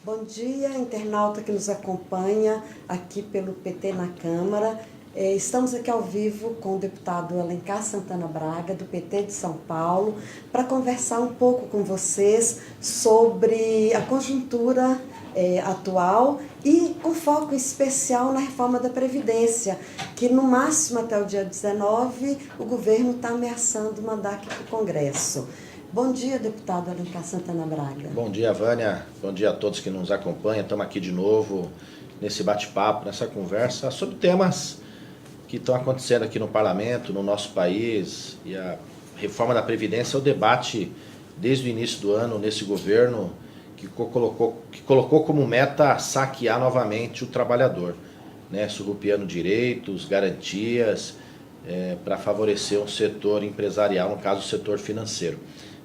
Bom dia, internauta que nos acompanha aqui pelo PT na Câmara. Estamos aqui ao vivo com o deputado Alencar Santana Braga, do PT de São Paulo, para conversar um pouco com vocês sobre a conjuntura atual e com foco especial na reforma da Previdência, que no máximo até o dia 19 o governo está ameaçando mandar aqui para o Congresso. Bom dia, deputado Alencar Santana Braga. Bom dia, Vânia. Bom dia a todos que nos acompanham. Estamos aqui de novo nesse bate-papo, nessa conversa sobre temas que estão acontecendo aqui no Parlamento, no nosso país. E a reforma da Previdência é o debate desde o início do ano nesse governo que colocou como meta saquear novamente o trabalhador, né? Surrupiando direitos, garantias, para favorecer um setor empresarial, no caso o setor financeiro.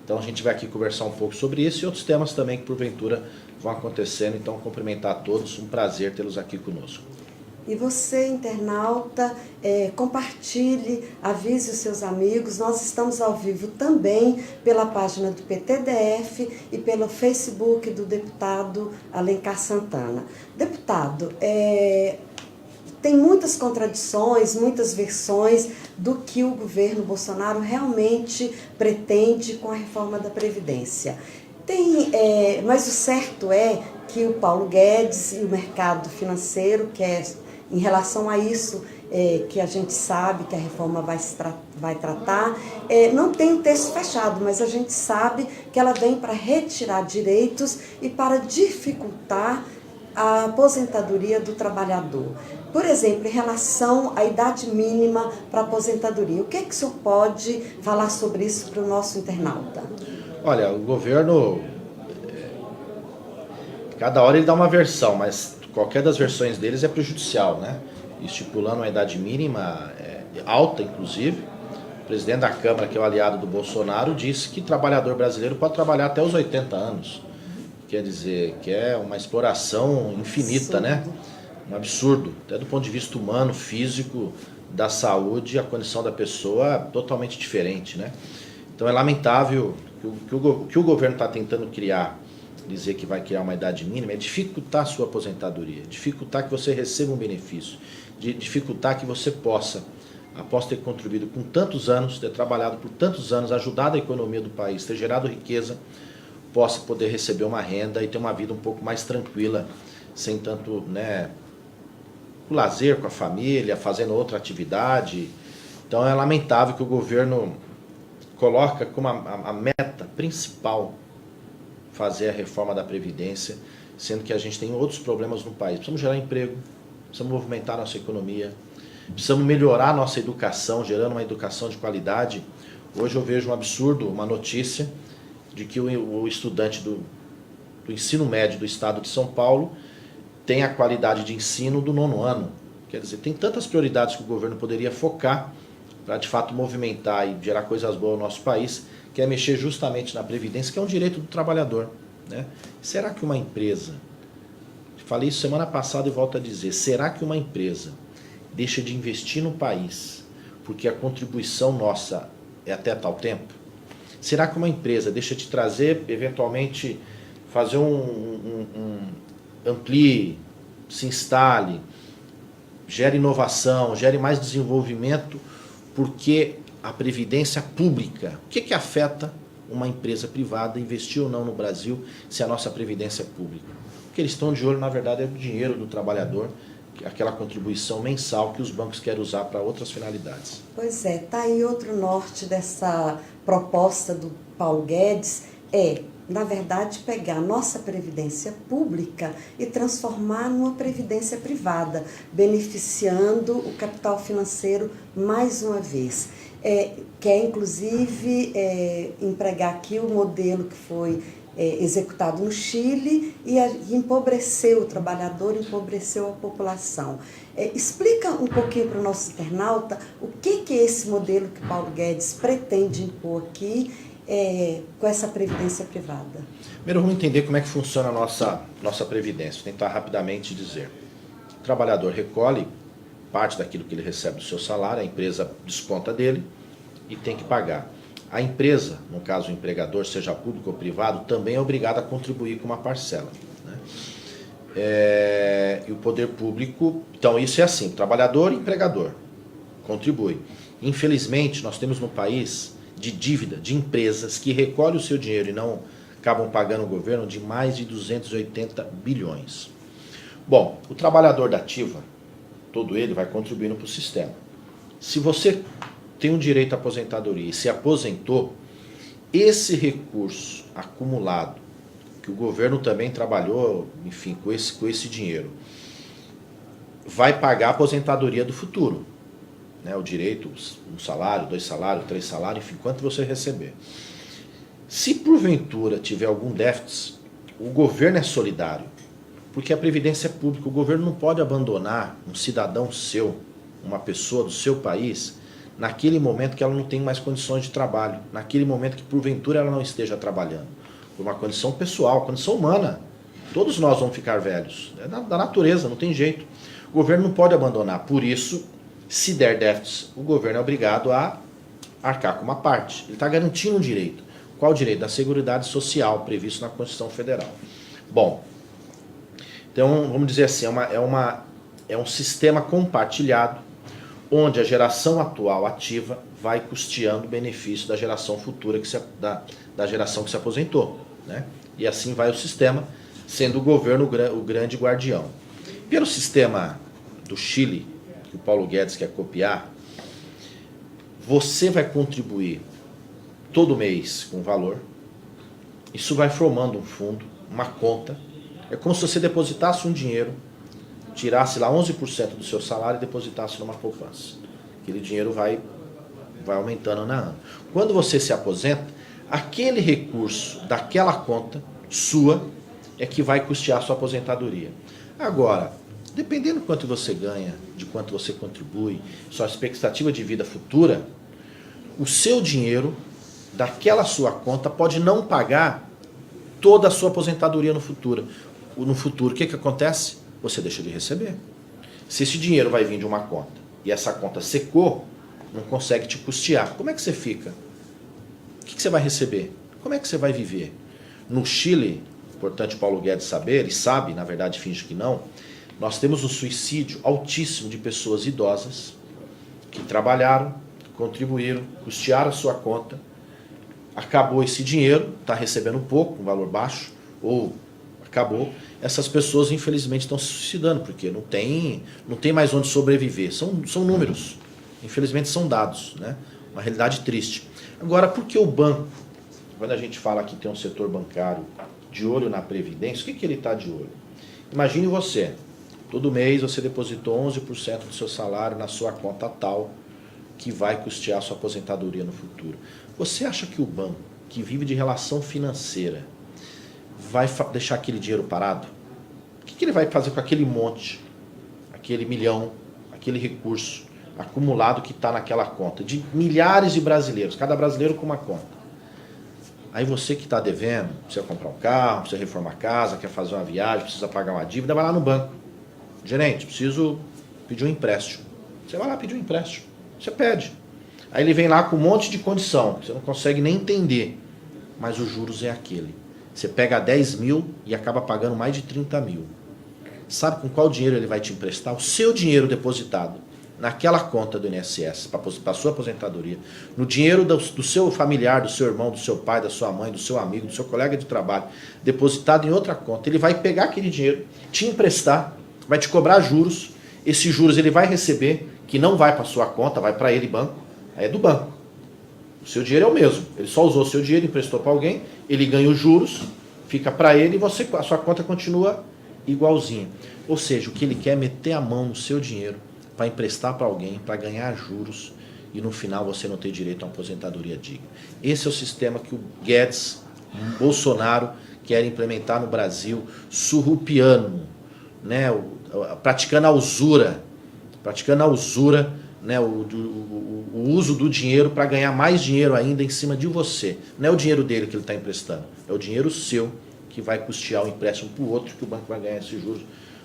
Então a gente vai aqui conversar um pouco sobre isso e outros temas também que porventura vão acontecendo. Então cumprimentar a todos, um prazer tê-los aqui conosco. E você, internauta, compartilhe, avise os seus amigos. Nós estamos ao vivo também pela página do PTDF e pelo Facebook do deputado Alencar Santana. Deputado, tem muitas contradições, muitas versões do que o governo Bolsonaro realmente pretende com a reforma da Previdência. Mas o certo é que o Paulo Guedes e o mercado financeiro, que é em relação a isso que a gente sabe que a reforma vai tratar, não tem um texto fechado, mas a gente sabe que ela vem para retirar direitos e para dificultar a aposentadoria do trabalhador. Por exemplo, em relação à idade mínima para aposentadoria, o que o senhor pode falar sobre isso para o nosso internauta? Olha, o governo, cada hora ele dá uma versão, mas qualquer das versões deles é prejudicial, né? Estipulando uma idade mínima alta, inclusive. O presidente da Câmara, que é o aliado do Bolsonaro, disse que trabalhador brasileiro pode trabalhar até os 80 anos. Quer dizer, que é uma exploração infinita, né? Um absurdo, até do ponto de vista humano, físico, da saúde, a condição da pessoa totalmente diferente, né? Então é lamentável que o governo está tentando criar, dizer que vai criar uma idade mínima, é dificultar a sua aposentadoria, dificultar que você receba um benefício, dificultar que você possa, após ter contribuído com tantos anos, ter trabalhado por tantos anos, ajudado a economia do país, ter gerado riqueza, possa poder receber uma renda e ter uma vida um pouco mais tranquila, sem tanto, né, o lazer com a família, fazendo outra atividade. Então é lamentável que o governo coloca como a meta principal fazer a reforma da Previdência, sendo que a gente tem outros problemas no país. Precisamos gerar emprego, precisamos movimentar nossa economia, precisamos melhorar nossa educação, gerando uma educação de qualidade. Hoje eu vejo um absurdo, uma notícia de que o estudante do ensino médio do estado de São Paulo tem a qualidade de ensino do 9º ano. Quer dizer, tem tantas prioridades que o governo poderia focar para de fato movimentar e gerar coisas boas no nosso país, que é mexer justamente na Previdência, que é um direito do trabalhador, né? Será que uma empresa, falei isso semana passada e volto a dizer, será que uma empresa deixa de investir no país porque a contribuição nossa é até tal tempo? Será que uma empresa deixa de trazer, eventualmente, fazer amplie, se instale, gere inovação, gere mais desenvolvimento, porque a previdência pública, o que afeta uma empresa privada investir ou não no Brasil se a nossa previdência é pública? O que eles estão de olho, na verdade, é o dinheiro do trabalhador, aquela contribuição mensal que os bancos querem usar para outras finalidades. Pois é, está aí outro norte dessa proposta do Paulo Guedes, na verdade, pegar a nossa previdência pública e transformar numa previdência privada, beneficiando o capital financeiro mais uma vez. Quer, inclusive, empregar aqui o modelo que foi executado no Chile e empobreceu o trabalhador, empobreceu a população. Explica um pouquinho para o nosso internauta o que é esse modelo que Paulo Guedes pretende impor aqui com essa previdência privada. Primeiro vamos entender como é que funciona a nossa previdência. Vou tentar rapidamente dizer. O trabalhador recolhe parte daquilo que ele recebe do seu salário, a empresa desconta dele e tem que pagar. A empresa, no caso o empregador, seja público ou privado, também é obrigada a contribuir com uma parcela. né? E o poder público, então isso é assim, trabalhador e empregador, contribui. Infelizmente, nós temos no país de dívida de empresas que recolhem o seu dinheiro e não acabam pagando o governo de mais de 280 bilhões. Bom, o trabalhador da ativa, todo ele vai contribuindo para o sistema. Se você tem um direito à aposentadoria e se aposentou, esse recurso acumulado, que o governo também trabalhou, enfim, com esse dinheiro, vai pagar a aposentadoria do futuro. Né? O direito, um salário, 2 salários, 3 salários, enfim, quanto você receber. Se porventura tiver algum déficit, o governo é solidário, porque a previdência é pública. O governo não pode abandonar um cidadão seu, uma pessoa do seu país, naquele momento que ela não tem mais condições de trabalho, naquele momento que porventura ela não esteja trabalhando. Por uma condição pessoal, condição humana. Todos nós vamos ficar velhos. É da natureza, não tem jeito. O governo não pode abandonar. Por isso, se der déficit, o governo é obrigado a arcar com uma parte. Ele está garantindo um direito. Qual o direito? Da Seguridade Social, previsto na Constituição Federal. Bom, então vamos dizer assim, é um sistema compartilhado, onde a geração atual ativa vai custeando o benefício da geração futura, da geração que se aposentou. Né? E assim vai o sistema, sendo o governo o grande guardião. Pelo sistema do Chile, que o Paulo Guedes quer copiar, você vai contribuir todo mês com valor, isso vai formando um fundo, uma conta, é como se você depositasse um dinheiro, tirasse lá 11% do seu salário e depositasse numa poupança. Aquele dinheiro vai aumentando na ano. Quando você se aposenta, aquele recurso daquela conta sua é que vai custear a sua aposentadoria. Agora, dependendo do quanto você ganha, de quanto você contribui, sua expectativa de vida futura, o seu dinheiro daquela sua conta pode não pagar toda a sua aposentadoria no futuro. O que acontece? Você deixa de receber. Se esse dinheiro vai vir de uma conta e essa conta secou, não consegue te custear, como é que você fica? O que você vai receber? Como é que você vai viver? No Chile, importante o Paulo Guedes saber, ele sabe, na verdade finge que não, nós temos um suicídio altíssimo de pessoas idosas que trabalharam, contribuíram, custearam a sua conta, acabou esse dinheiro, está recebendo um pouco, um valor baixo, ou acabou, essas pessoas infelizmente estão se suicidando, porque não tem mais onde sobreviver. São números, infelizmente são dados, né? Uma realidade triste. Agora, por que o banco, quando a gente fala que tem um setor bancário de olho na Previdência, o que ele está de olho? Imagine você, todo mês você depositou 11% do seu salário na sua conta tal, que vai custear a sua aposentadoria no futuro. Você acha que o banco, que vive de relação financeira, vai deixar aquele dinheiro parado? O que ele vai fazer com aquele monte, aquele milhão, aquele recurso acumulado que está naquela conta, de milhares de brasileiros, cada brasileiro com uma conta? Aí você que está devendo, precisa comprar um carro, precisa reformar a casa, quer fazer uma viagem, precisa pagar uma dívida, vai lá no banco. Gerente, preciso pedir um empréstimo. Você vai lá pedir um empréstimo. Você pede. Aí ele vem lá com um monte de condição, que você não consegue nem entender. Mas os juros é aquele. Você pega 10 mil e acaba pagando mais de 30 mil. Sabe com qual dinheiro ele vai te emprestar? O seu dinheiro depositado naquela conta do INSS, para a sua aposentadoria, no dinheiro do seu familiar, do seu irmão, do seu pai, da sua mãe, do seu amigo, do seu colega de trabalho, depositado em outra conta. Ele vai pegar aquele dinheiro, te emprestar, vai te cobrar juros. Esses juros ele vai receber, que não vai para a sua conta, vai para ele banco, aí é do banco. O seu dinheiro é o mesmo, ele só usou o seu dinheiro, emprestou para alguém, ele ganha os juros, fica para ele e a sua conta continua igualzinha. Ou seja, o que ele quer é meter a mão no seu dinheiro para emprestar para alguém, para ganhar juros e no final você não ter direito a uma aposentadoria digna. Esse é o sistema que o Guedes, Bolsonaro quer implementar no Brasil, surrupiando, né, praticando a usura, né, o uso do dinheiro para ganhar mais dinheiro ainda em cima de você. Não é o dinheiro dele que ele está emprestando, é o dinheiro seu que vai custear o empréstimo para o outro, que o banco vai ganhar esses juros.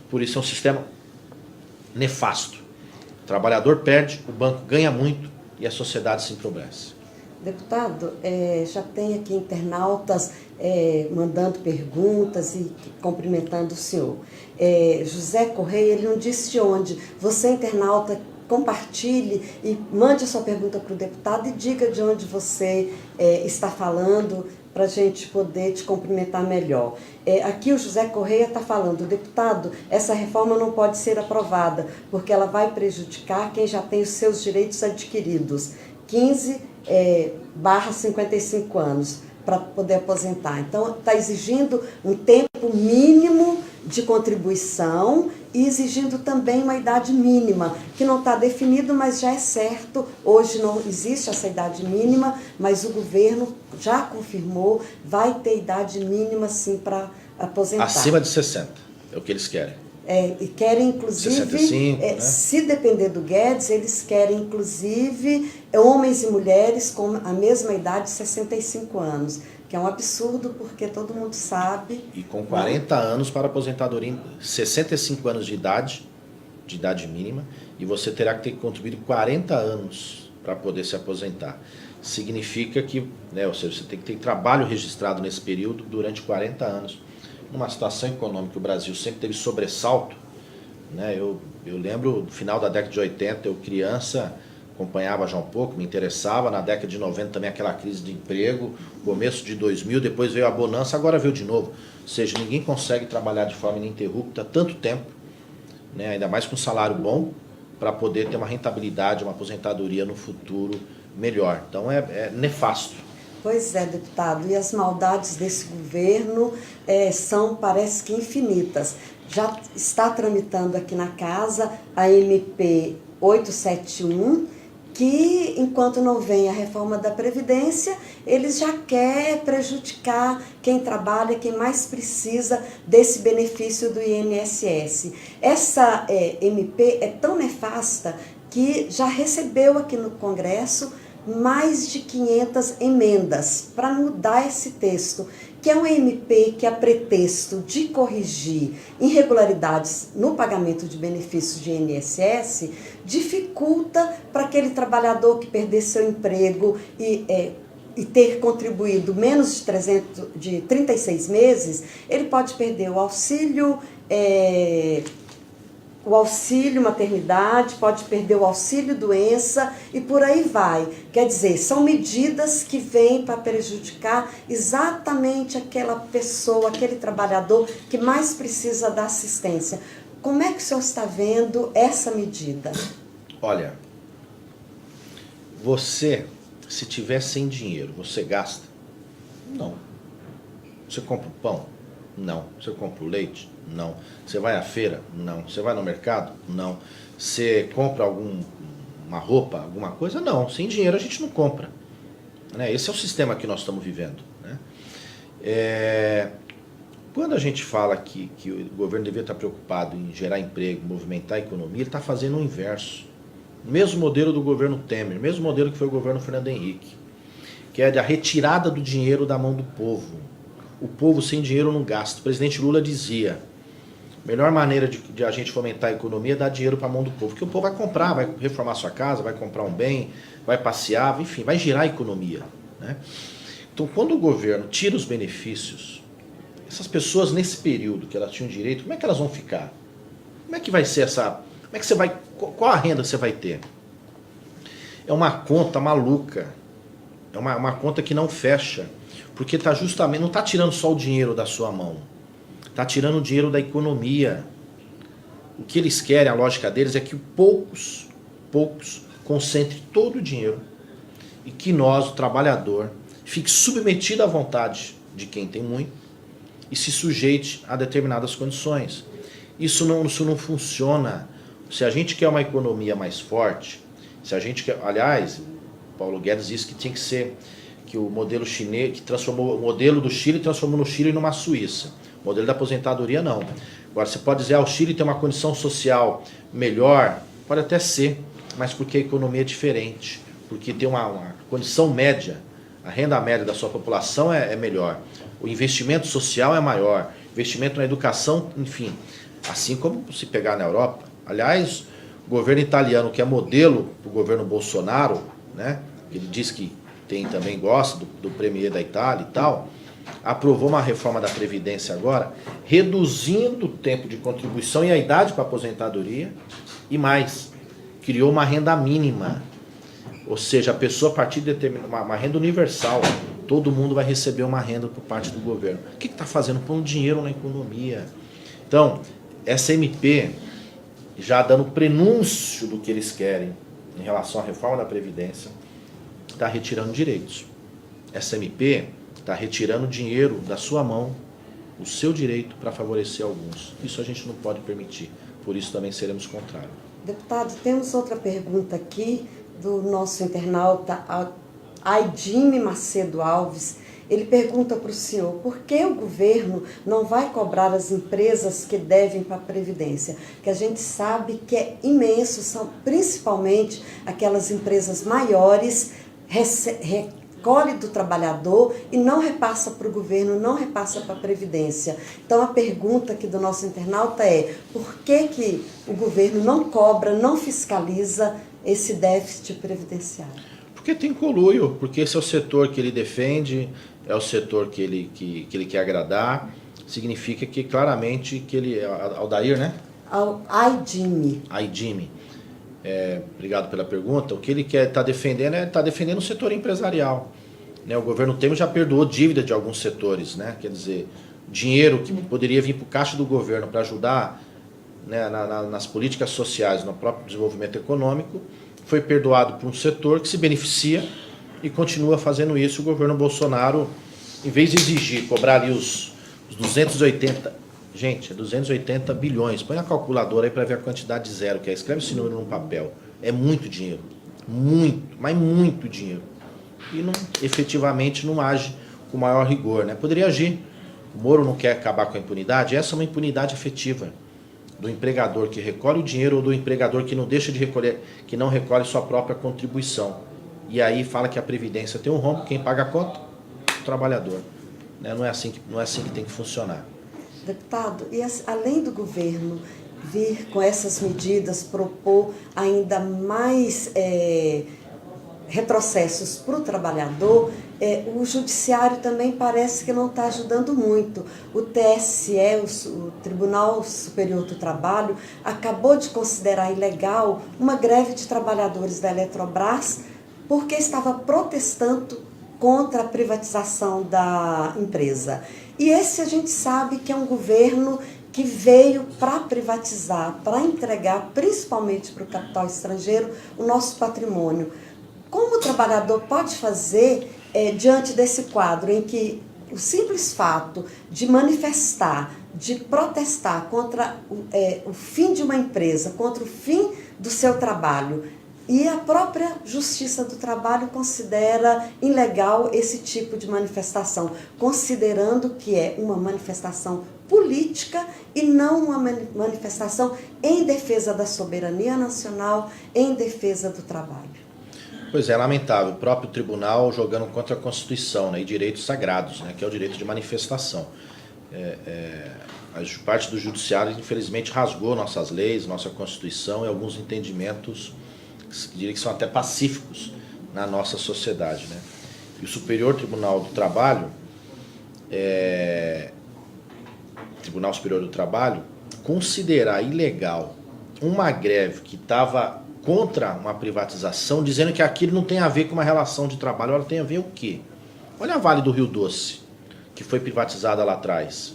Por isso é um sistema nefasto. O trabalhador perde, o banco ganha muito e a sociedade se empobrece. Deputado, já tem aqui internautas mandando perguntas e cumprimentando o senhor. José Correia, ele não disse de onde. Você, internauta, compartilhe e mande a sua pergunta para o deputado e diga de onde você está falando, para a gente poder te cumprimentar melhor. Aqui o José Correia está falando: deputado, essa reforma não pode ser aprovada, porque ela vai prejudicar quem já tem os seus direitos adquiridos. 15/55 anos para poder aposentar. Então, está exigindo um tempo mínimo de contribuição e exigindo também uma idade mínima, que não está definido, mas já é certo. Hoje não existe essa idade mínima, mas o governo já confirmou, vai ter idade mínima sim para aposentar. Acima de 60, é o que eles querem. E querem, inclusive, 65, né? Se depender do Guedes, eles querem, inclusive, homens e mulheres com a mesma idade de 65 anos, que é um absurdo, porque todo mundo sabe... E com 40 anos para aposentadoria, 65 anos de idade mínima, e você terá que ter contribuído 40 anos para poder se aposentar. Significa que, ou seja, você tem que ter trabalho registrado nesse período durante 40 anos. Numa situação econômica que o Brasil sempre teve sobressalto, eu lembro no final da década de 80, eu criança, acompanhava já um pouco, me interessava, na década de 90 também aquela crise de emprego, começo de 2000, depois veio a bonança, agora veio de novo. Ou seja, ninguém consegue trabalhar de forma ininterrupta tanto tempo, ainda mais com salário bom, para poder ter uma rentabilidade, uma aposentadoria no futuro melhor. Então é nefasto. Pois é, deputado, e as maldades desse governo são, parece que, infinitas. Já está tramitando aqui na casa a MP 871, que, enquanto não vem a reforma da Previdência, eles já querem prejudicar quem trabalha, quem mais precisa desse benefício do INSS. Essa MP é tão nefasta que já recebeu aqui no Congresso mais de 500 emendas para mudar esse texto, que é um MP que, a pretexto de corrigir irregularidades no pagamento de benefícios de INSS, dificulta para aquele trabalhador que perder seu emprego e ter contribuído menos de 36 meses, ele pode perder o auxílio maternidade, pode perder o auxílio doença e por aí vai. Quer dizer, são medidas que vêm para prejudicar exatamente aquela pessoa, aquele trabalhador que mais precisa da assistência. Como é que o senhor está vendo essa medida? Olha, você, se tiver sem dinheiro, você gasta? Não. Você compra o pão? Não. Você compra o leite? Não. Você vai à feira? Não. Você vai no mercado? Não. Você compra uma roupa, alguma coisa? Não. Sem dinheiro a gente não compra. Esse é o sistema que nós estamos vivendo. Quando a gente fala que o governo deveria estar preocupado em gerar emprego, movimentar a economia, ele está fazendo o inverso. O mesmo modelo do governo Temer, o mesmo modelo que foi o governo Fernando Henrique, que é a retirada do dinheiro da mão do povo. O povo sem dinheiro não gasta. O presidente Lula dizia: a melhor maneira de a gente fomentar a economia é dar dinheiro para a mão do povo. Porque o povo vai comprar, vai reformar sua casa, vai comprar um bem, vai passear, enfim, vai girar a economia. Então, quando o governo tira os benefícios, essas pessoas nesse período que elas tinham direito, como é que elas vão ficar? Como é que vai ser essa... Como é que você vai... Qual a renda você vai ter? É uma conta maluca. É uma conta que não fecha. Porque tá justamente, não está tirando só o dinheiro da sua mão, está tirando o dinheiro da economia. O que eles querem, a lógica deles, é que poucos concentrem todo o dinheiro e que nós, o trabalhador, fique submetido à vontade de quem tem muito e se sujeite a determinadas condições. Isso não funciona. Se a gente quer uma economia mais forte, se a gente quer... Aliás, Paulo Guedes disse que tinha que ser... que o modelo chinês, que transformou o modelo do Chile, transformou no Chile numa Suíça. O modelo da aposentadoria não. Agora, você pode dizer, o Chile tem uma condição social melhor, pode até ser, mas porque a economia é diferente, porque tem uma condição média, a renda média da sua população é melhor, o investimento social é maior, investimento na educação, enfim, assim como se pegar na Europa. Aliás, o governo italiano, que é modelo para o governo Bolsonaro, ele diz que também gosta do premier da Itália e tal, aprovou uma reforma da Previdência agora, reduzindo o tempo de contribuição e a idade para aposentadoria, e mais, criou uma renda mínima. Ou seja, a pessoa, a partir de uma renda universal, todo mundo vai receber uma renda por parte do governo. O que está fazendo? Pondo dinheiro na economia. Então, essa MP, já dando prenúncio do que eles querem em relação à reforma da Previdência, está retirando direitos. Essa MP está retirando dinheiro da sua mão, o seu direito, para favorecer alguns. Isso a gente não pode permitir. Por isso também seremos contrários. Deputado, temos outra pergunta aqui do nosso internauta Aidime Macedo Alves. Ele pergunta para o senhor, por que o governo não vai cobrar as empresas que devem para a Previdência? Que a gente sabe que é imenso, são principalmente aquelas empresas maiores, recolhe do trabalhador e não repassa para o governo, não repassa para a Previdência. Então a pergunta aqui do nosso internauta é, por que o governo não cobra, não fiscaliza esse déficit previdenciário? Porque tem conluio, porque esse é o setor que ele defende, é o setor que ele quer agradar, significa que claramente que ele... Aldair, né? Aidime. Obrigado pela pergunta. O que ele quer está defendendo o setor empresarial. Né? O governo Temer já perdoou dívida de alguns setores, né? Quer dizer, dinheiro que poderia vir para o caixa do governo para ajudar, né, nas políticas sociais, no próprio desenvolvimento econômico, foi perdoado por um setor que se beneficia e continua fazendo isso. O governo Bolsonaro, em vez de exigir, cobrar ali os 280... Gente, é 280 bilhões. Põe na calculadora aí para ver a quantidade de zero que é. Escreve esse número num papel. É muito dinheiro. Muito, mas muito dinheiro. E efetivamente não age com maior rigor, né? Poderia agir. O Moro não quer acabar com a impunidade. Essa é uma impunidade efetiva do empregador que recolhe o dinheiro ou do empregador que não deixa de recolher, que não recolhe sua própria contribuição. E aí fala que a Previdência tem um rombo, quem paga a conta? O trabalhador. Né? Não é assim que tem que funcionar. Deputado, e além do governo vir com essas medidas, propor ainda mais retrocessos para o trabalhador, o judiciário também parece que não está ajudando muito. O TSE, o Tribunal Superior do Trabalho, acabou de considerar ilegal uma greve de trabalhadores da Eletrobras porque estava protestando contra a privatização da empresa. E esse a gente sabe que é um governo que veio para privatizar, para entregar, principalmente para o capital estrangeiro, o nosso patrimônio. Como o trabalhador pode fazer diante desse quadro em que o simples fato de manifestar, de protestar contra o fim de uma empresa, contra o fim do seu trabalho, e a própria Justiça do Trabalho considera ilegal esse tipo de manifestação, considerando que é uma manifestação política e não uma manifestação em defesa da soberania nacional, em defesa do trabalho. Pois é, lamentável. O próprio tribunal jogando contra a Constituição, né, e direitos sagrados, né, que é o direito de manifestação. A parte do judiciário, infelizmente, rasgou nossas leis, nossa Constituição e alguns entendimentos que diria que são até pacíficos na nossa sociedade, né? E o Superior Tribunal do Trabalho, Tribunal Superior do Trabalho, considerar ilegal uma greve que estava contra uma privatização, dizendo que aquilo não tem a ver com uma relação de trabalho. Ela tem a ver o quê? Olha a Vale do Rio Doce, que foi privatizada lá atrás.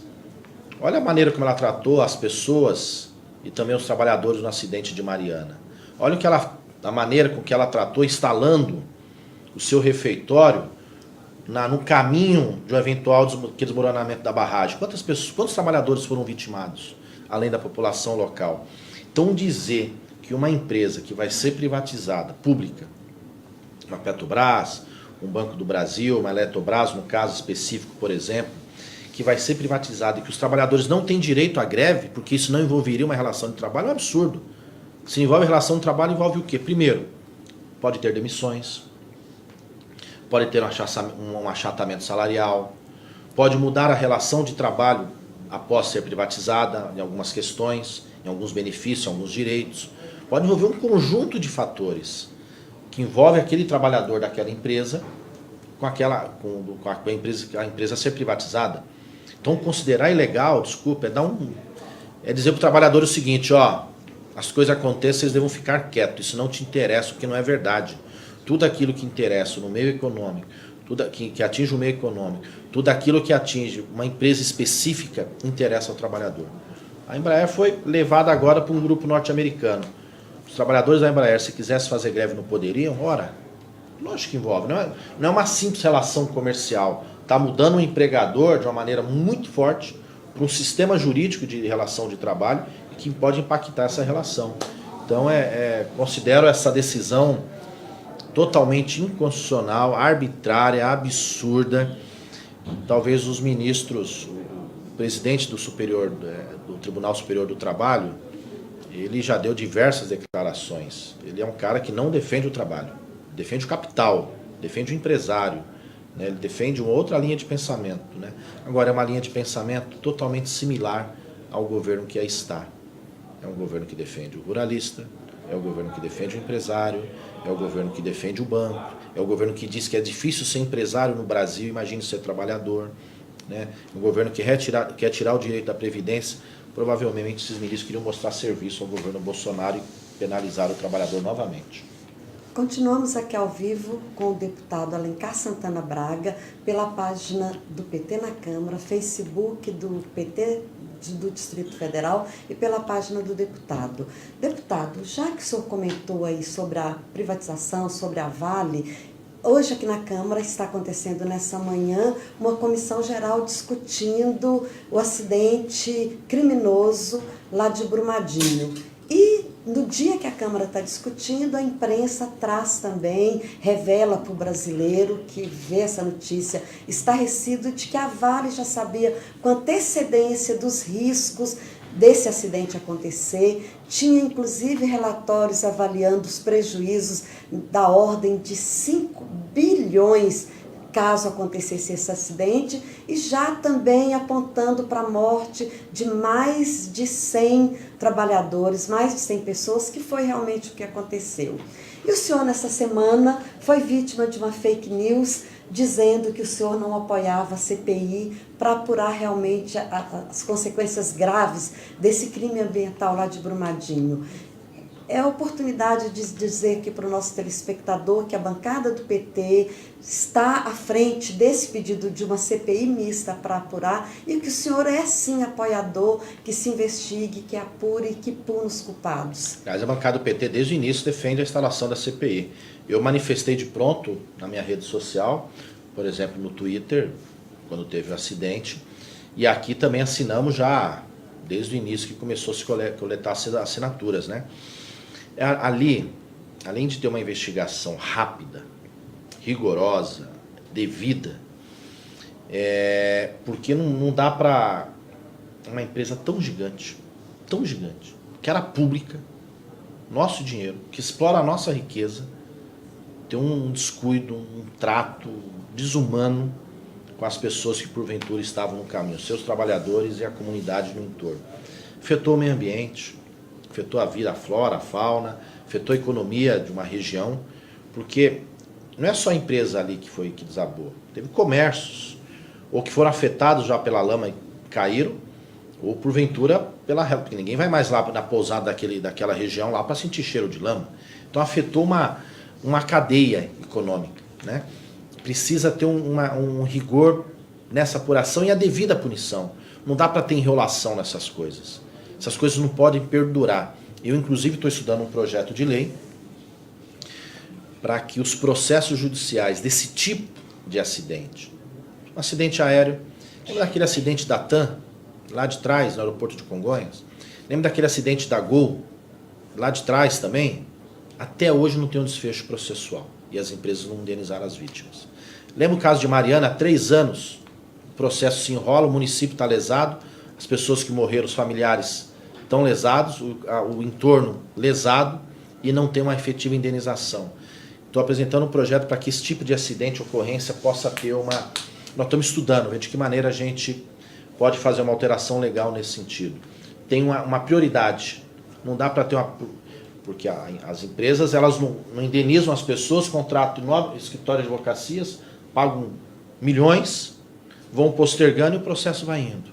Olha a maneira como ela tratou as pessoas e também os trabalhadores no acidente de Mariana. Olha a maneira com que ela tratou instalando o seu refeitório no caminho de um eventual desmoronamento da barragem. Quantos trabalhadores foram vitimados, além da população local? Então dizer que uma empresa que vai ser privatizada, pública, uma Petrobras, um Banco do Brasil, uma Eletrobras, no caso específico, por exemplo, que vai ser privatizada e que os trabalhadores não têm direito à greve, porque isso não envolveria uma relação de trabalho, é um absurdo. Se envolve relação de trabalho, envolve o quê? Primeiro, pode ter demissões, pode ter um achatamento salarial, pode mudar a relação de trabalho após ser privatizada em algumas questões, em alguns benefícios, em alguns direitos. Pode envolver um conjunto de fatores que envolve aquele trabalhador daquela empresa com a empresa ser privatizada. Então, considerar ilegal, desculpa, é dizer para o trabalhador o seguinte, ó, as coisas acontecem, vocês devem ficar quietos, isso não te interessa, porque não é verdade. Tudo aquilo que interessa no meio econômico, tudo que atinge o meio econômico, tudo aquilo que atinge uma empresa específica, interessa ao trabalhador. A Embraer foi levada agora para um grupo norte-americano. Os trabalhadores da Embraer, se quisessem fazer greve, não poderiam? Ora, lógico que envolve. Não é uma simples relação comercial. Está mudando o empregador de uma maneira muito forte para um sistema jurídico de relação de trabalho que pode impactar essa relação. Então, considero essa decisão totalmente inconstitucional, arbitrária, absurda. Talvez os ministros, o presidente do Tribunal Superior do Trabalho, ele já deu diversas declarações. Ele é um cara que não defende o trabalho, defende o capital, defende o empresário, né? Ele defende uma outra linha de pensamento, né? Agora, é uma linha de pensamento totalmente similar ao governo que aí está. É um governo que defende o ruralista, é o governo que defende o empresário, é o governo que defende o banco, é o governo que diz que é difícil ser empresário no Brasil, imagine ser trabalhador, né? Um governo que quer tirar o direito da Previdência. Provavelmente esses ministros queriam mostrar serviço ao governo Bolsonaro e penalizar o trabalhador novamente. Continuamos aqui ao vivo com o deputado Alencar Santana Braga, pela página do PT na Câmara, Facebook do PT do Distrito Federal e pela página do deputado. Deputado, já que o senhor comentou aí sobre a privatização, sobre a Vale, hoje aqui na Câmara está acontecendo nessa manhã uma comissão geral discutindo o acidente criminoso lá de Brumadinho. E no dia que a Câmara está discutindo, a imprensa traz também, revela para o brasileiro que vê essa notícia estarrecido de que a Vale já sabia com antecedência dos riscos desse acidente acontecer, tinha inclusive relatórios avaliando os prejuízos da ordem de 5 bilhões caso acontecesse esse acidente, e já também apontando para a morte de mais de 100 trabalhadores, mais de 100 pessoas, que foi realmente o que aconteceu. E o senhor, nessa semana, foi vítima de uma fake news, dizendo que o senhor não apoiava a CPI para apurar realmente as consequências graves desse crime ambiental lá de Brumadinho. É a oportunidade de dizer aqui para o nosso telespectador que a bancada do PT está à frente desse pedido de uma CPI mista para apurar e que o senhor é sim apoiador, que se investigue, que apure e que pune os culpados. Aliás, a bancada do PT desde o início defende a instalação da CPI. Eu manifestei de pronto na minha rede social, por exemplo no Twitter, quando teve o acidente, e aqui também assinamos já desde o início que começou a se coletar assinaturas, né? Ali, além de ter uma investigação rápida, rigorosa, devida, porque não dá para uma empresa tão gigante, que era pública, nosso dinheiro, que explora a nossa riqueza, ter um descuido, um trato desumano com as pessoas que porventura estavam no caminho, seus trabalhadores e a comunidade no entorno. Afetou o meio ambiente, afetou a vida, a flora, a fauna, afetou a economia de uma região, porque não é só a empresa ali que desabou, teve comércios, ou que foram afetados já pela lama e caíram, ou porventura porque ninguém vai mais lá na pousada daquela região lá para sentir cheiro de lama. Então afetou uma cadeia econômica, né? Precisa ter um rigor nessa apuração e a devida punição. Não dá para ter enrolação nessas coisas. Essas coisas não podem perdurar. Eu, inclusive, estou estudando um projeto de lei para que os processos judiciais desse tipo de acidente, um acidente aéreo, lembra daquele acidente da TAM, lá de trás, no aeroporto de Congonhas? Lembra daquele acidente da Gol, lá de trás também? Até hoje não tem um desfecho processual e as empresas não indenizaram as vítimas. Lembra o caso de Mariana, há 3 anos, o processo se enrola, o município está lesado, as pessoas que morreram, os familiares estão lesados, o entorno lesado e não tem uma efetiva indenização. Estou apresentando um projeto para que esse tipo de acidente, ocorrência, possa ter Nós estamos estudando, ver de que maneira a gente pode fazer uma alteração legal nesse sentido. Tem uma prioridade, não dá para ter porque as empresas elas não indenizam as pessoas, contratam 9 escritórios de advocacias, pagam milhões, vão postergando e o processo vai indo.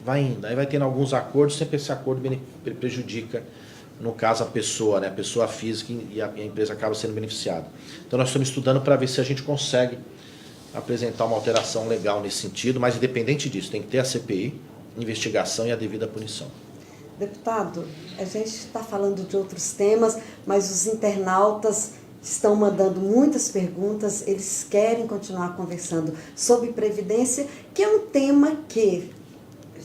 Vai indo. Aí vai tendo alguns acordos, sempre esse acordo prejudica, no caso, a pessoa, né? A pessoa física, e a empresa acaba sendo beneficiada. Então nós estamos estudando para ver se a gente consegue apresentar uma alteração legal nesse sentido, mas independente disso, tem que ter a CPI, investigação e a devida punição. Deputado, a gente está falando de outros temas, mas os internautas estão mandando muitas perguntas, eles querem continuar conversando sobre Previdência, que é um tema que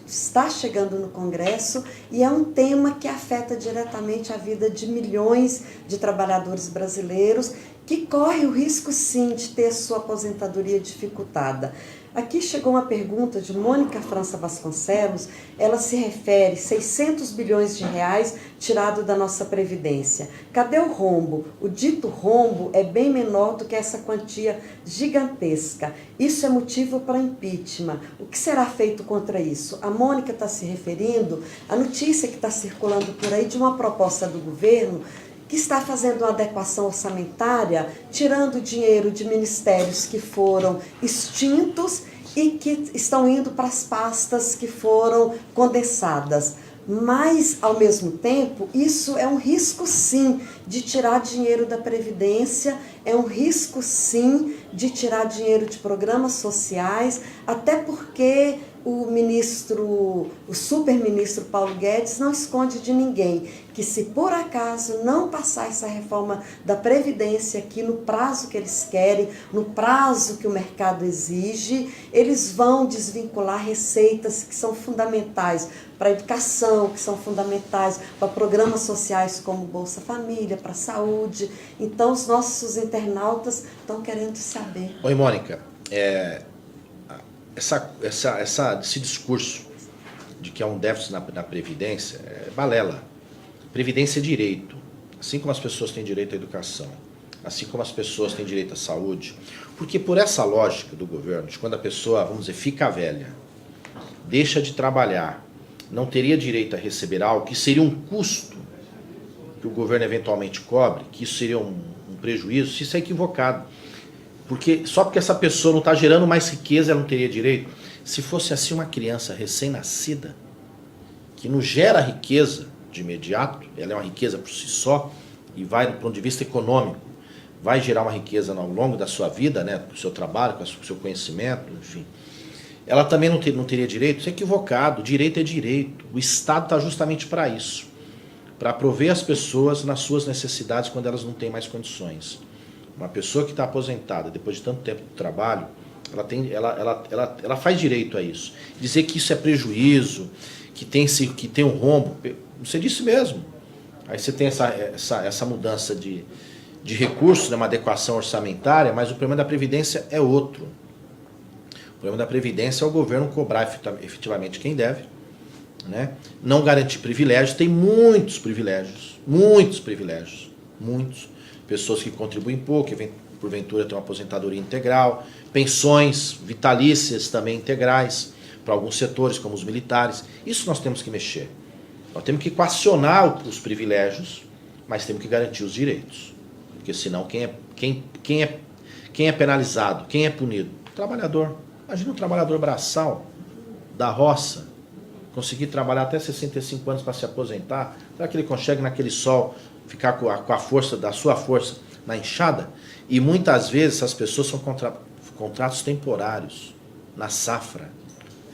está chegando no Congresso e é um tema que afeta diretamente a vida de milhões de trabalhadores brasileiros que corre o risco, sim, de ter sua aposentadoria dificultada. Aqui chegou uma pergunta de Mônica França Vasconcelos, ela se refere a 600 bilhões de reais tirado da nossa Previdência. Cadê o rombo? O dito rombo é bem menor do que essa quantia gigantesca. Isso é motivo para impeachment. O que será feito contra isso? A Mônica está se referindo à notícia que está circulando por aí de uma proposta do governo que está fazendo uma adequação orçamentária, tirando dinheiro de ministérios que foram extintos e que estão indo para as pastas que foram condensadas. Mas, ao mesmo tempo, isso é um risco, sim, de tirar dinheiro da Previdência, é um risco, sim, de tirar dinheiro de programas sociais, até porque o superministro Paulo Guedes não esconde de ninguém que, se por acaso não passar essa reforma da Previdência aqui no prazo que eles querem, no prazo que o mercado exige, eles vão desvincular receitas que são fundamentais para a educação, que são fundamentais para programas sociais como Bolsa Família, para a saúde. Então, os nossos internautas estão querendo saber. Oi, Mônica. Esse discurso de que há um déficit na Previdência é balela. Previdência é direito. Assim como as pessoas têm direito à educação, assim como as pessoas têm direito à saúde. Porque por essa lógica do governo, de quando a pessoa, vamos dizer, fica velha, deixa de trabalhar, não teria direito a receber algo que seria um custo que o governo eventualmente cobre, que isso seria um prejuízo, isso é equivocado. Só porque essa pessoa não está gerando mais riqueza, ela não teria direito. Se fosse assim, uma criança recém-nascida, que não gera riqueza de imediato, ela é uma riqueza por si só, e vai, do ponto de vista econômico, vai gerar uma riqueza ao longo da sua vida, né, com o seu trabalho, com o seu conhecimento, enfim. Ela também não teria direito? Isso é equivocado. Direito é direito. O Estado está justamente para isso, para prover as pessoas nas suas necessidades quando elas não têm mais condições. Uma pessoa que está aposentada depois de tanto tempo de trabalho, ela faz direito a isso. Dizer que isso é prejuízo, que tem um rombo, você disse mesmo. Aí você tem essa mudança de recursos, né, uma adequação orçamentária, mas o problema da Previdência é outro. O problema da Previdência é o governo cobrar efetivamente quem deve, né? Não garantir privilégios, tem muitos privilégios. Pessoas que contribuem pouco, que porventura têm uma aposentadoria integral, pensões vitalícias também integrais para alguns setores, como os militares. Isso nós temos que mexer. Nós temos que equacionar os privilégios, mas temos que garantir os direitos. Porque senão quem é penalizado, quem é punido? O trabalhador. Imagina um trabalhador braçal da roça, conseguir trabalhar até 65 anos para se aposentar. Será que ele consegue naquele sol ficar com a força da sua força na enxada? E muitas vezes essas pessoas são contratos temporários, na safra.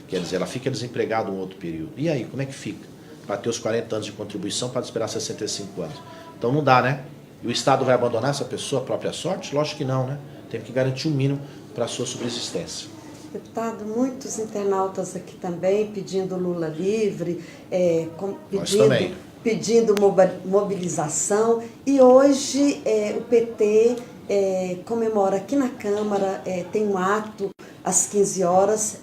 Quer dizer, ela fica desempregada um outro período. E aí, como é que fica? Para ter os 40 anos de contribuição, para esperar 65 anos. Então não dá, né? E o Estado vai abandonar essa pessoa à própria sorte? Lógico que não, né? Tem que garantir o mínimo para a sua subsistência. Deputado, muitos internautas aqui também pedindo Lula livre, pedindo mobilização. E hoje o PT comemora aqui na Câmara, tem um ato às 15 horas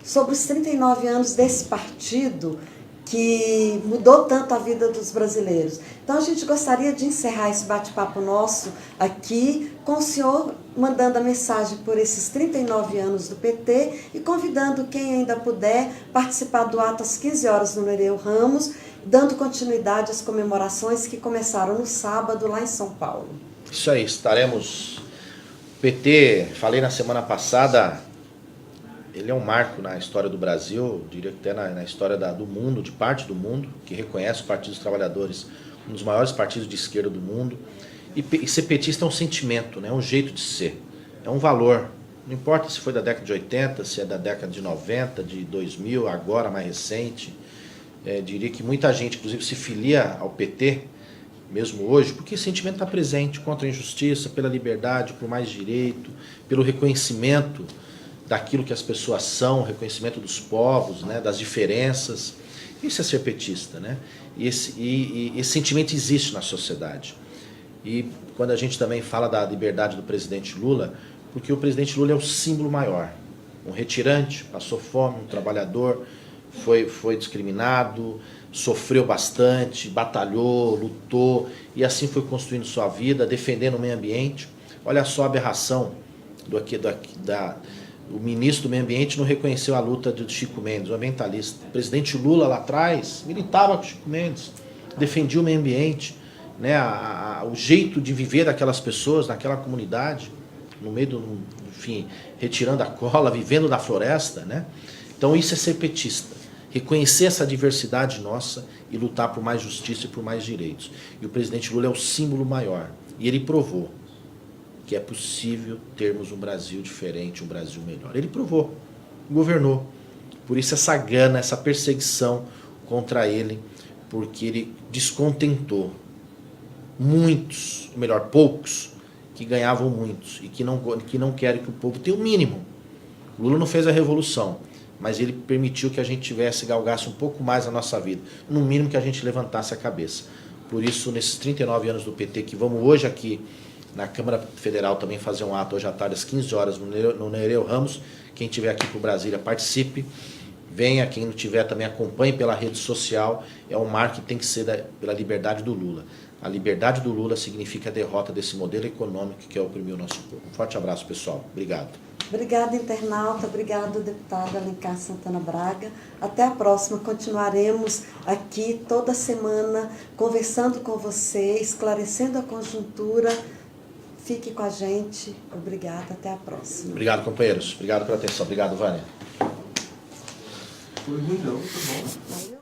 sobre os 39 anos desse partido que mudou tanto a vida dos brasileiros. Então a gente gostaria de encerrar esse bate-papo nosso aqui com o senhor mandando a mensagem por esses 39 anos do PT e convidando quem ainda puder participar do ato às 15 horas no Nereu Ramos, dando continuidade às comemorações que começaram no sábado lá em São Paulo. Isso aí, estaremos PT, falei na semana passada, ele é um marco na história do Brasil, diria que até na história do mundo, de parte do mundo, que reconhece o Partido dos Trabalhadores, um dos maiores partidos de esquerda do mundo. E ser petista é um sentimento, né? É um jeito de ser, é um valor. Não importa se foi da década de 80, se é da década de 90, de 2000, agora mais recente. Diria que muita gente, inclusive, se filia ao PT, mesmo hoje, porque esse sentimento está presente contra a injustiça, pela liberdade, por mais direito, pelo reconhecimento daquilo que as pessoas são, reconhecimento dos povos, né, das diferenças. Isso é ser petista, né? E esse sentimento existe na sociedade. E quando a gente também fala da liberdade do presidente Lula, porque o presidente Lula é o símbolo maior. Um retirante, passou fome, um trabalhador, foi discriminado, sofreu bastante, batalhou, lutou, e assim foi construindo sua vida, defendendo o meio ambiente. Olha só a aberração o ministro do meio ambiente não reconheceu a luta do Chico Mendes, o ambientalista. O presidente Lula lá atrás militava com o Chico Mendes, defendia o meio ambiente, né, o jeito de viver daquelas pessoas naquela comunidade, no meio enfim, retirando a cola, vivendo da floresta, né? Então isso é ser petista, reconhecer essa diversidade nossa e lutar por mais justiça e por mais direitos. E o presidente Lula é o símbolo maior, e ele provou que é possível termos um Brasil diferente, um Brasil melhor. Ele provou, governou. Por isso essa gana, essa perseguição contra ele, porque ele descontentou muitos, ou melhor, poucos, que ganhavam muitos e que não querem que o povo tenha o mínimo. Lula não fez a revolução, mas ele permitiu que a gente galgasse um pouco mais a nossa vida, no mínimo que a gente levantasse a cabeça. Por isso, nesses 39 anos do PT, que vamos hoje aqui na Câmara Federal também fazer um ato hoje à tarde às 15 horas no Nereu Ramos, quem estiver aqui por Brasília participe, venha, quem não tiver também acompanhe pela rede social, é um marco que tem que ser pela liberdade do Lula. A liberdade do Lula significa a derrota desse modelo econômico que oprimir o nosso povo. Um forte abraço, pessoal. Obrigado. Obrigada, internauta. Obrigado, deputado Alencar Santana Braga. Até a próxima. Continuaremos aqui toda semana conversando com você, esclarecendo a conjuntura. Fique com a gente. Obrigada. Até a próxima. Obrigado, companheiros. Obrigado pela atenção. Obrigado, Vânia. Foi ruim não, foi bom.